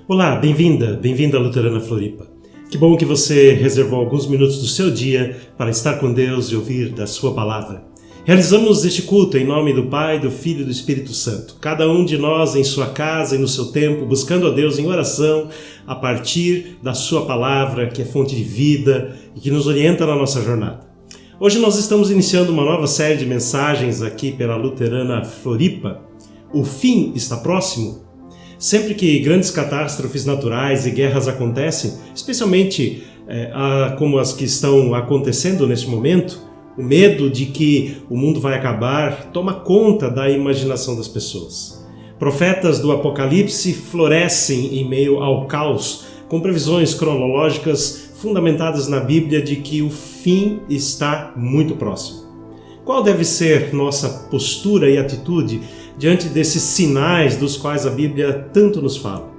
Olá, bem-vinda à Luterana Floripa. Que bom que você reservou alguns minutos do seu dia para estar com Deus e ouvir da sua palavra. Realizamos este culto em nome do Pai, do Filho e do Espírito Santo. Cada um de nós em sua casa e no seu tempo, buscando a Deus em oração, a partir da sua palavra, que é fonte de vida e que nos orienta na nossa jornada. Hoje nós estamos iniciando uma nova série de mensagens aqui pela Luterana Floripa. O fim está próximo? Sempre que grandes catástrofes naturais e guerras acontecem, especialmente como as que estão acontecendo neste momento, o medo de que o mundo vai acabar toma conta da imaginação das pessoas. Profetas do Apocalipse florescem em meio ao caos, com previsões cronológicas fundamentadas na Bíblia de que o fim está muito próximo. Qual deve ser nossa postura e atitude diante desses sinais dos quais a Bíblia tanto nos fala?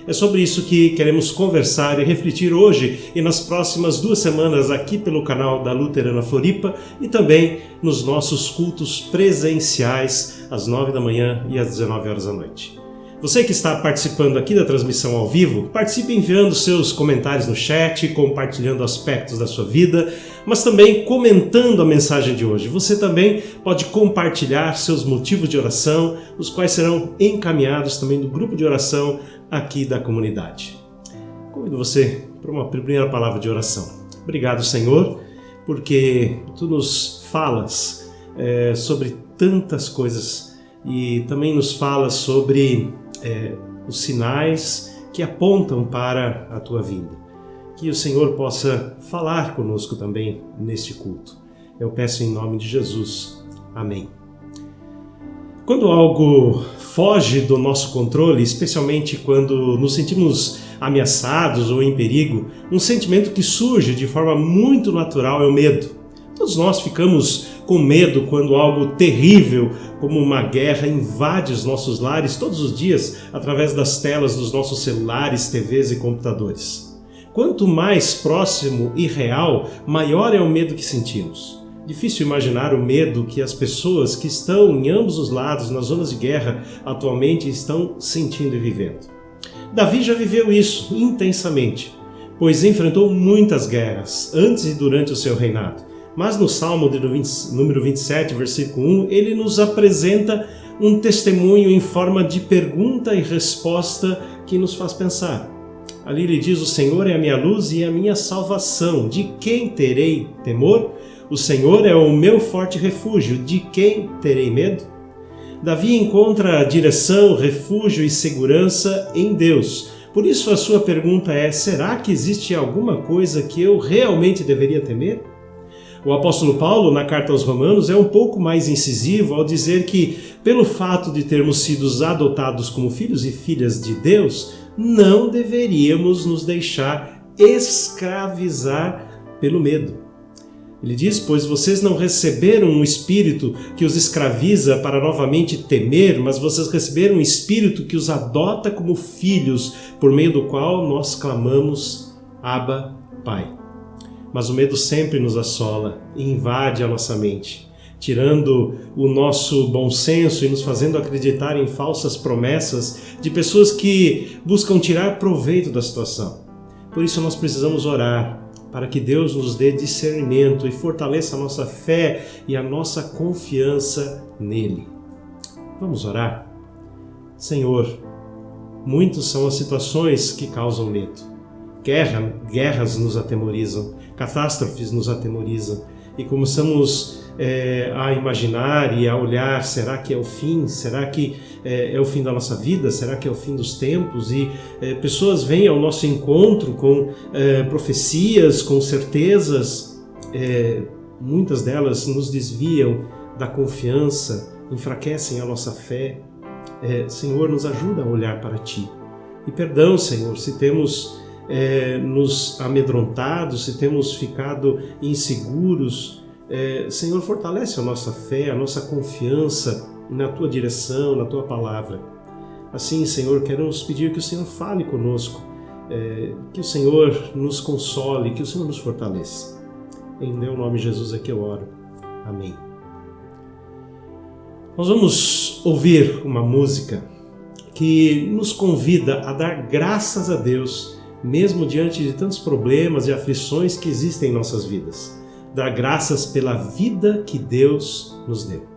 É sobre isso que queremos conversar e refletir hoje e nas próximas 2 semanas aqui pelo canal da Luterana Floripa e também nos nossos cultos presenciais às 9 da manhã e às 19 horas da noite. Você que está participando aqui da transmissão ao vivo, participe enviando seus comentários no chat, compartilhando aspectos da sua vida, mas também comentando a mensagem de hoje. Você também pode compartilhar seus motivos de oração, os quais serão encaminhados também no grupo de oração aqui da comunidade. Convido você para uma primeira palavra de oração. Obrigado, Senhor, porque Tu nos falas sobre tantas coisas e também nos falas sobre os sinais que apontam para a Tua vinda. Que o Senhor possa falar conosco também neste culto. Eu peço em nome de Jesus. Amém. Quando algo foge do nosso controle, especialmente quando nos sentimos ameaçados ou em perigo, um sentimento que surge de forma muito natural é o medo. Todos nós ficamos com medo quando algo terrível, como uma guerra, invade os nossos lares todos os dias através das telas dos nossos celulares, TVs e computadores. Quanto mais próximo e real, maior é o medo que sentimos. Difícil imaginar o medo que as pessoas que estão em ambos os lados nas zonas de guerra atualmente estão sentindo e vivendo. Davi já viveu isso intensamente, pois enfrentou muitas guerras antes e durante o seu reinado. Mas no Salmo número 27, versículo 1, ele nos apresenta um testemunho em forma de pergunta e resposta que nos faz pensar. Ali ele diz: o Senhor é a minha luz e a minha salvação, de quem terei temor? O Senhor é o meu forte refúgio, de quem terei medo? Davi encontra direção, refúgio e segurança em Deus. Por isso a sua pergunta é: será que existe alguma coisa que eu realmente deveria temer? O apóstolo Paulo, na carta aos Romanos, é um pouco mais incisivo ao dizer que, pelo fato de termos sido adotados como filhos e filhas de Deus, não deveríamos nos deixar escravizar pelo medo. Ele diz: pois vocês não receberam um espírito que os escraviza para novamente temer, mas vocês receberam um espírito que os adota como filhos, por meio do qual nós clamamos: Abba, Pai. Mas o medo sempre nos assola e invade a nossa mente, tirando o nosso bom senso e nos fazendo acreditar em falsas promessas de pessoas que buscam tirar proveito da situação. Por isso nós precisamos orar para que Deus nos dê discernimento e fortaleça a nossa fé e a nossa confiança nele. Vamos orar? Senhor, muitas são as situações que causam medo. Guerras nos atemorizam, catástrofes nos atemorizam e começamos a imaginar e a olhar: será que é o fim? Será que é o fim da nossa vida? Será que é o fim dos tempos? E pessoas vêm ao nosso encontro com profecias, com certezas. Muitas delas nos desviam da confiança, enfraquecem a nossa fé. Senhor, nos ajuda a olhar para Ti. E perdão, Senhor, se temos nos amedrontado, se temos ficado inseguros. Senhor, fortalece a nossa fé, a nossa confiança na Tua direção, na Tua palavra. Assim, Senhor, queremos pedir que o Senhor fale conosco, que o Senhor nos console, que o Senhor nos fortaleça. Em Teu nome, Jesus, é que eu oro. Amém. Nós vamos ouvir uma música que nos convida a dar graças a Deus, mesmo diante de tantos problemas e aflições que existem em nossas vidas. Dar graças pela vida que Deus nos deu.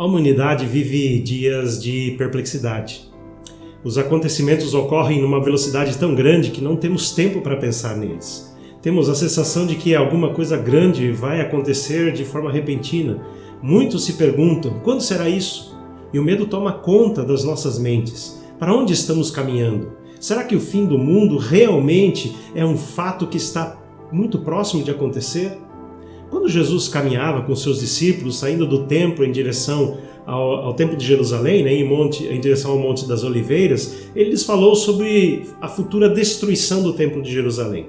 A humanidade vive dias de perplexidade. Os acontecimentos ocorrem numa velocidade tão grande que não temos tempo para pensar neles. Temos a sensação de que alguma coisa grande vai acontecer de forma repentina. Muitos se perguntam, quando será isso? E o medo toma conta das nossas mentes. Para onde estamos caminhando? Será que o fim do mundo realmente é um fato que está muito próximo de acontecer? Quando Jesus caminhava com seus discípulos, saindo do templo em direção ao templo de Jerusalém, né, em direção ao Monte das Oliveiras, ele lhes falou sobre a futura destruição do templo de Jerusalém.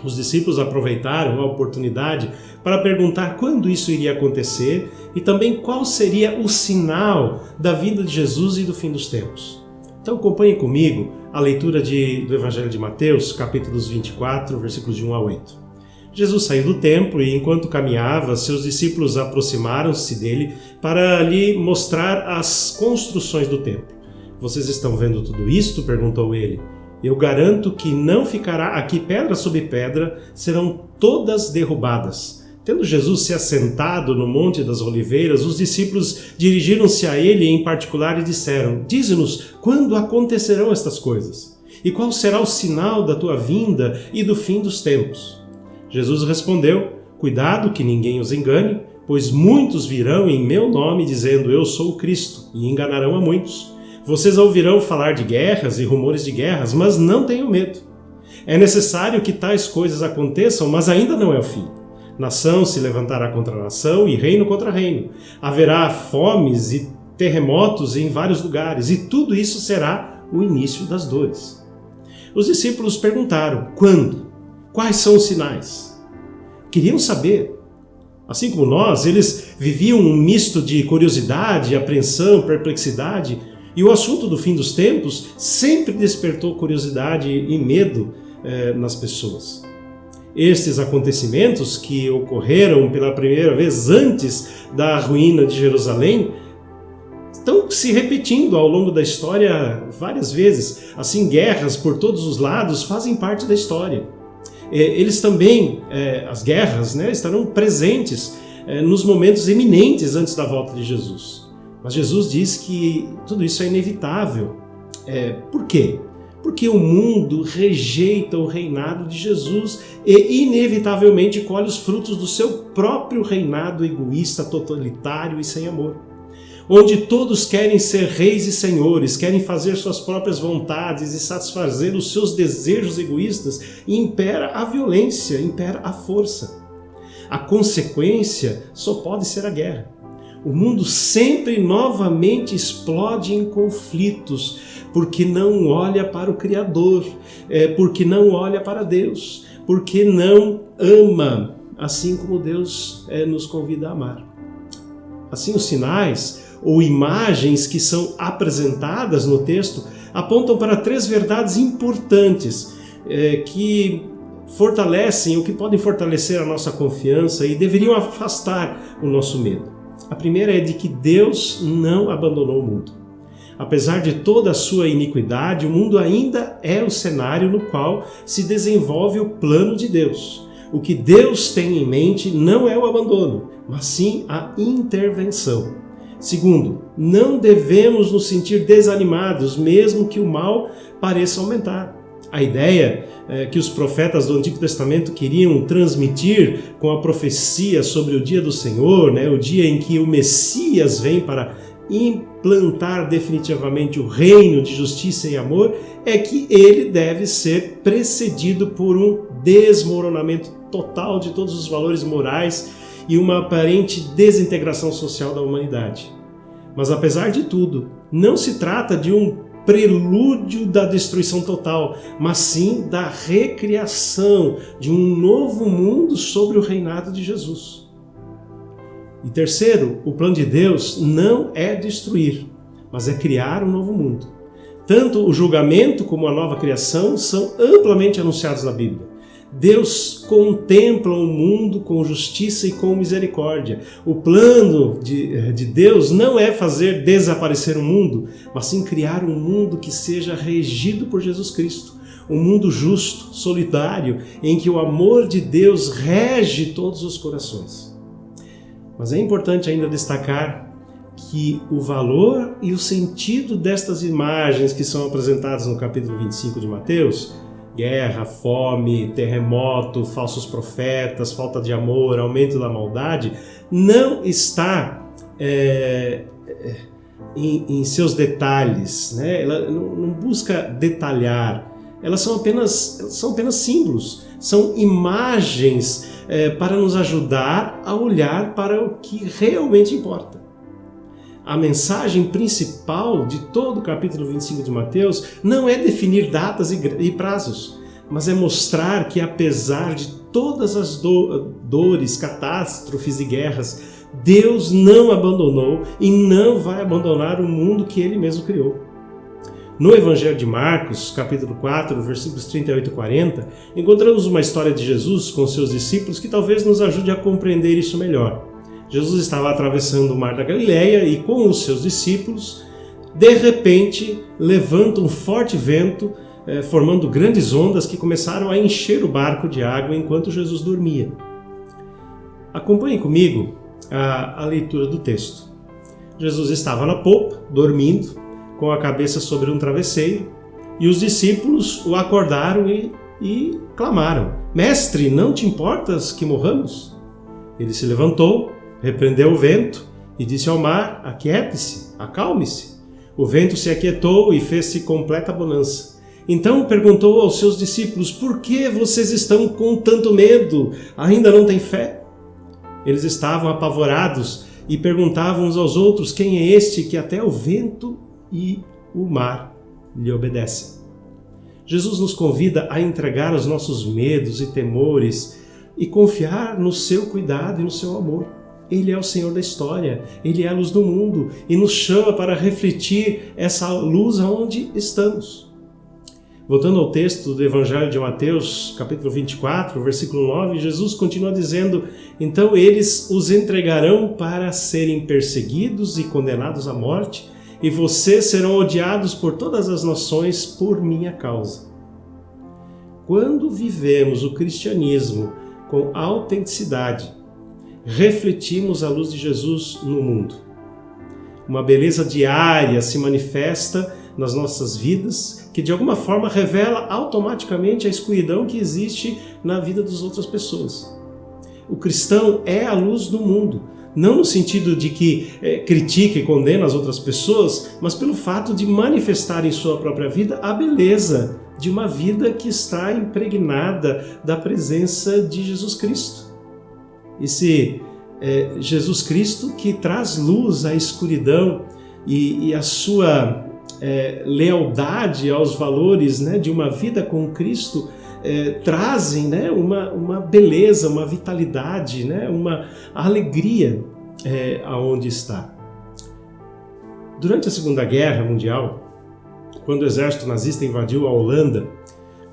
Os discípulos aproveitaram a oportunidade para perguntar quando isso iria acontecer e também qual seria o sinal da vinda de Jesus e do fim dos tempos. Então acompanhe comigo a leitura do Evangelho de Mateus, capítulos 24, versículos de 1 a 8. Jesus saiu do templo e, enquanto caminhava, seus discípulos aproximaram-se dele para lhe mostrar as construções do templo. Vocês estão vendo tudo isto? Perguntou ele. Eu garanto que não ficará aqui pedra sobre pedra, serão todas derrubadas. Tendo Jesus se assentado no Monte das Oliveiras, os discípulos dirigiram-se a ele em particular e disseram: Dize-nos quando acontecerão estas coisas, e qual será o sinal da tua vinda e do fim dos tempos. Jesus respondeu: Cuidado que ninguém os engane, pois muitos virão em meu nome dizendo eu sou o Cristo, e enganarão a muitos. Vocês ouvirão falar de guerras e rumores de guerras, mas não tenham medo. É necessário que tais coisas aconteçam, mas ainda não é o fim. Nação se levantará contra nação e reino contra reino. Haverá fomes e terremotos em vários lugares, e tudo isso será o início das dores. Os discípulos perguntaram: quando? Quais são os sinais? Queriam saber. Assim como nós, eles viviam um misto de curiosidade, apreensão, perplexidade, e o assunto do fim dos tempos sempre despertou curiosidade e medo nas pessoas. Estes acontecimentos que ocorreram pela primeira vez antes da ruína de Jerusalém estão se repetindo ao longo da história várias vezes. Assim, guerras por todos os lados fazem parte da história. Eles também, as guerras, né, estarão presentes nos momentos eminentes antes da volta de Jesus. Mas Jesus diz que tudo isso é inevitável. Por quê? Porque o mundo rejeita o reinado de Jesus e inevitavelmente colhe os frutos do seu próprio reinado egoísta, totalitário e sem amor. Onde todos querem ser reis e senhores, querem fazer suas próprias vontades e satisfazer os seus desejos egoístas, e impera a violência, impera a força. A consequência só pode ser a guerra. O mundo sempre novamente explode em conflitos, porque não olha para o Criador, porque não olha para Deus, porque não ama, assim como Deus nos convida a amar. Assim, os sinais ou imagens que são apresentadas no texto apontam para 3 verdades importantes que fortalecem ou que podem fortalecer a nossa confiança e deveriam afastar o nosso medo. A primeira é de que Deus não abandonou o mundo. Apesar de toda a sua iniquidade, o mundo ainda é o cenário no qual se desenvolve o plano de Deus. O que Deus tem em mente não é o abandono, mas sim a intervenção. Segundo, não devemos nos sentir desanimados, mesmo que o mal pareça aumentar. A ideia que os profetas do Antigo Testamento queriam transmitir com a profecia sobre o dia do Senhor, o dia em que o Messias vem para implantar definitivamente o reino de justiça e amor, é que ele deve ser precedido por um desmoronamento total de todos os valores morais e uma aparente desintegração social da humanidade. Mas apesar de tudo, não se trata de um prelúdio da destruição total, mas sim da recriação de um novo mundo sobre o reinado de Jesus. E terceiro, o plano de Deus não é destruir, mas é criar um novo mundo. Tanto o julgamento como a nova criação são amplamente anunciados na Bíblia. Deus contempla o mundo com justiça e com misericórdia. O plano de Deus não é fazer desaparecer o mundo, mas sim criar um mundo que seja regido por Jesus Cristo. Um mundo justo, solidário, em que o amor de Deus rege todos os corações. Mas é importante ainda destacar que o valor e o sentido destas imagens que são apresentadas no capítulo 25 de Mateus, guerra, fome, terremoto, falsos profetas, falta de amor, aumento da maldade, não está em seus detalhes, né? Ela não busca detalhar, elas são apenas símbolos, são imagens para nos ajudar a olhar para o que realmente importa. A mensagem principal de todo o capítulo 25 de Mateus não é definir datas e prazos, mas é mostrar que apesar de todas as dores, catástrofes e guerras, Deus não abandonou e não vai abandonar o mundo que Ele mesmo criou. No Evangelho de Marcos, capítulo 4, versículos 38 e 40, encontramos uma história de Jesus com seus discípulos que talvez nos ajude a compreender isso melhor. Jesus estava atravessando o mar da Galileia e com os seus discípulos, de repente, levanta um forte vento, formando grandes ondas que começaram a encher o barco de água enquanto Jesus dormia. Acompanhe comigo a leitura do texto. Jesus estava na polpa, dormindo, com a cabeça sobre um travesseiro, e os discípulos o acordaram e clamaram: Mestre, não te importas que morramos? Ele se levantou, repreendeu o vento e disse ao mar: Aquiete-se, acalme-se. O vento se aquietou e fez-se completa bonança. Então perguntou aos seus discípulos: Por que vocês estão com tanto medo? Ainda não têm fé? Eles estavam apavorados e perguntavam uns aos outros: Quem é este que até o vento e o mar lhe obedecem? Jesus nos convida a entregar os nossos medos e temores e confiar no seu cuidado e no seu amor. Ele é o Senhor da história, Ele é a luz do mundo e nos chama para refletir essa luz aonde estamos. Voltando ao texto do Evangelho de Mateus, capítulo 24, versículo 9, Jesus continua dizendo: Então eles os entregarão para serem perseguidos e condenados à morte, e vocês serão odiados por todas as nações por minha causa. Quando vivemos o cristianismo com autenticidade, refletimos a luz de Jesus no mundo. Uma beleza diária se manifesta nas nossas vidas, que de alguma forma revela automaticamente a escuridão que existe na vida das outras pessoas. O cristão é a luz do mundo, não no sentido de que critica e condena as outras pessoas, mas pelo fato de manifestar em sua própria vida a beleza de uma vida que está impregnada da presença de Jesus Cristo. Esse Jesus Cristo que traz luz à escuridão e a sua lealdade aos valores, né, de uma vida com Cristo trazem, né, uma beleza, uma vitalidade, né, uma alegria aonde está. Durante a Segunda Guerra Mundial, quando o exército nazista invadiu a Holanda,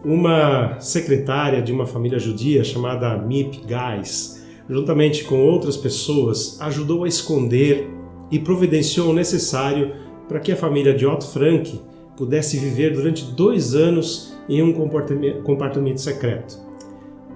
uma secretária de uma família judia chamada Miep Gais, juntamente com outras pessoas, ajudou a esconder e providenciou o necessário para que a família de Otto Frank pudesse viver durante 2 anos em um compartimento secreto.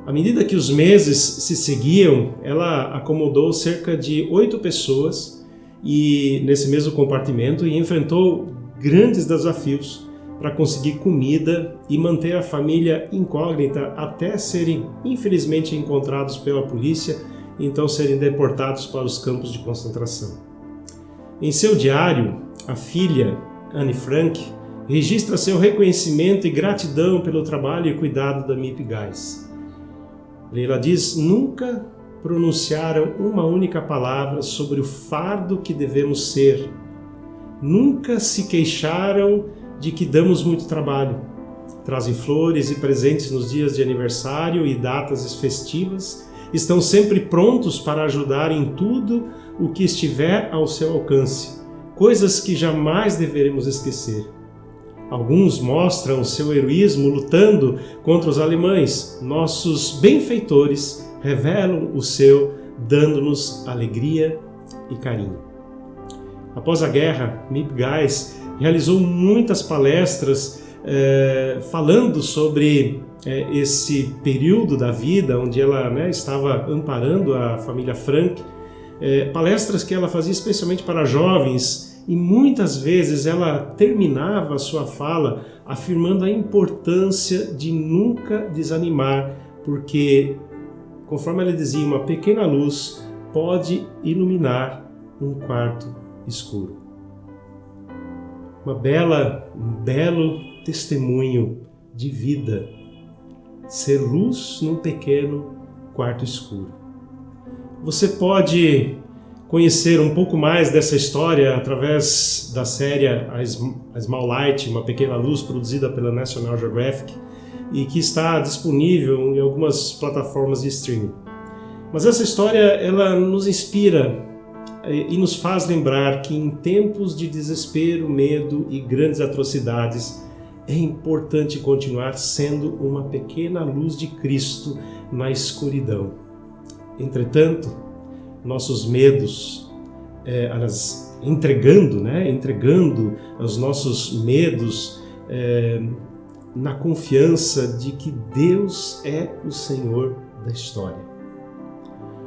À medida que os meses se seguiam, ela acomodou cerca de 8 pessoas nesse mesmo compartimento e enfrentou grandes desafios para conseguir comida e manter a família incógnita até serem infelizmente encontrados pela polícia e então serem deportados para os campos de concentração. Em seu diário, a filha, Anne Frank, registra seu reconhecimento e gratidão pelo trabalho e cuidado da Miep Gais. Ela diz: Nunca pronunciaram uma única palavra sobre o fardo que devemos ser. Nunca se queixaram de que damos muito trabalho. Trazem flores e presentes nos dias de aniversário e datas festivas. Estão sempre prontos para ajudar em tudo o que estiver ao seu alcance. Coisas que jamais deveremos esquecer. Alguns mostram seu heroísmo lutando contra os alemães. Nossos benfeitores revelam o seu, dando-nos alegria e carinho. Após a guerra, Miep Gais realizou muitas palestras falando sobre esse período da vida onde ela estava amparando a família Frank, palestras que ela fazia especialmente para jovens, e muitas vezes ela terminava a sua fala afirmando a importância de nunca desanimar, porque, conforme ela dizia, uma pequena luz pode iluminar um quarto escuro. Um belo testemunho de vida, ser luz num pequeno quarto escuro. Você pode conhecer um pouco mais dessa história através da série A Small Light, uma pequena luz, produzida pela National Geographic e que está disponível em algumas plataformas de streaming. Mas essa história, ela nos inspira e nos faz lembrar que em tempos de desespero, medo e grandes atrocidades, é importante continuar sendo uma pequena luz de Cristo na escuridão. Entretanto, nossos medos, entregando os nossos medos na confiança de que Deus é o Senhor da história.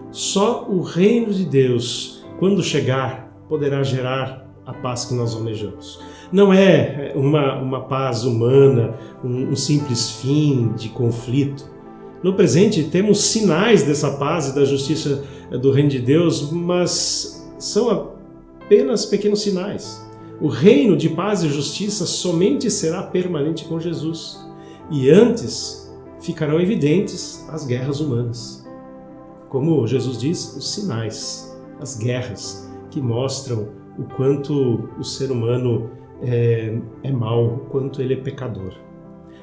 Só o reino de Deus, quando chegar, poderá gerar a paz que nós almejamos. Não é uma paz humana, um simples fim de conflito. No presente, temos sinais dessa paz e da justiça do reino de Deus, mas são apenas pequenos sinais. O reino de paz e justiça somente será permanente com Jesus. E antes ficarão evidentes as guerras humanas. Como Jesus diz, os sinais, as guerras que mostram o quanto o ser humano é mau, o quanto ele é pecador.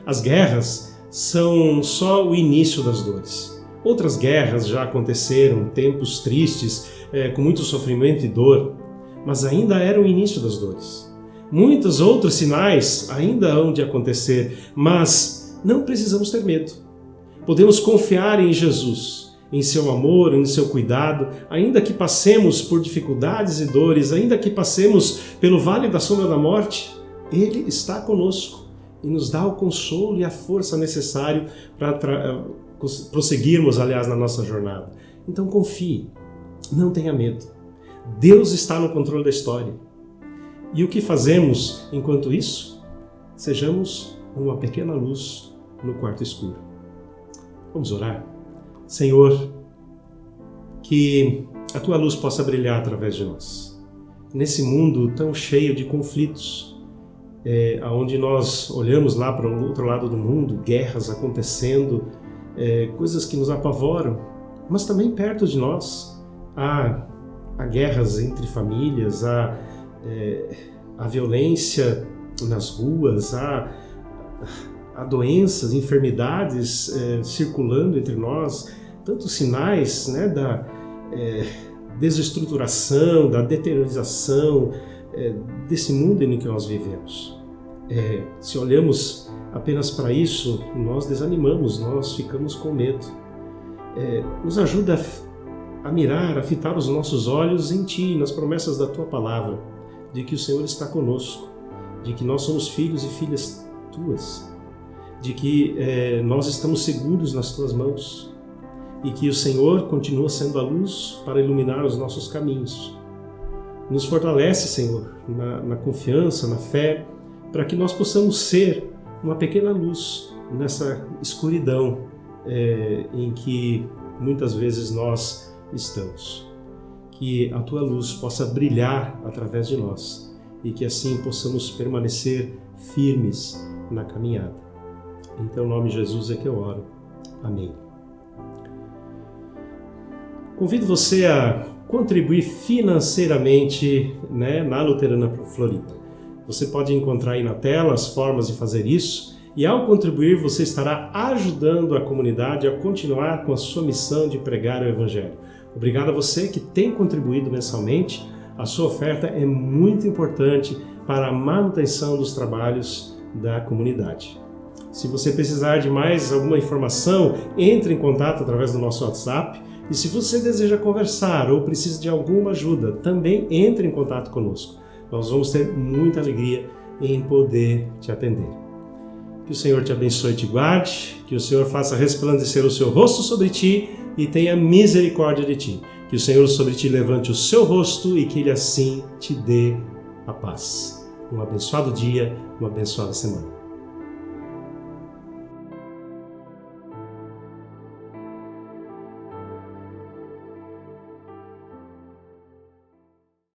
As guerras são só o início das dores. Outras guerras já aconteceram, tempos tristes, com muito sofrimento e dor, mas ainda era o início das dores. Muitos outros sinais ainda hão de acontecer, mas não precisamos ter medo. Podemos confiar em Jesus, em seu amor, em seu cuidado, ainda que passemos por dificuldades e dores, ainda que passemos pelo vale da sombra da morte, Ele está conosco e nos dá o consolo e a força necessária para prosseguirmos, aliás, na nossa jornada. Então confie, não tenha medo. Deus está no controle da história. E o que fazemos enquanto isso? Sejamos uma pequena luz no quarto escuro. Vamos orar? Senhor, que a Tua luz possa brilhar através de nós. Nesse mundo tão cheio de conflitos, onde nós olhamos lá para o outro lado do mundo, guerras acontecendo, coisas que nos apavoram, mas também perto de nós há guerras entre famílias, há violência nas ruas, há doenças, enfermidades circulando entre nós, tantos sinais, né, da desestruturação, da deteriorização desse mundo em que nós vivemos. Se olhamos apenas para isso, nós desanimamos, nós ficamos com medo. Nos ajuda a mirar, a fitar os nossos olhos em Ti, nas promessas da Tua palavra, de que o Senhor está conosco, de que nós somos filhos e filhas Tuas, de que nós estamos seguros nas Tuas mãos e que o Senhor continua sendo a luz para iluminar os nossos caminhos. Nos fortalece, Senhor, na confiança, na fé, para que nós possamos ser uma pequena luz nessa escuridão em que muitas vezes nós estamos. Que a Tua luz possa brilhar através de nós e que assim possamos permanecer firmes na caminhada. Em Teu nome, Jesus, é que eu oro. Amém. Convido você a contribuir financeiramente, na Luterana Floripa. Você pode encontrar aí na tela as formas de fazer isso e ao contribuir você estará ajudando a comunidade a continuar com a sua missão de pregar o Evangelho. Obrigado a você que tem contribuído mensalmente. A sua oferta é muito importante para a manutenção dos trabalhos da comunidade. Se você precisar de mais alguma informação, entre em contato através do nosso WhatsApp. E se você deseja conversar ou precisa de alguma ajuda, também entre em contato conosco. Nós vamos ter muita alegria em poder te atender. Que o Senhor te abençoe e te guarde, que o Senhor faça resplandecer o seu rosto sobre ti e tenha misericórdia de ti. Que o Senhor sobre ti levante o seu rosto e que Ele assim te dê a paz. Um abençoado dia, uma abençoada semana.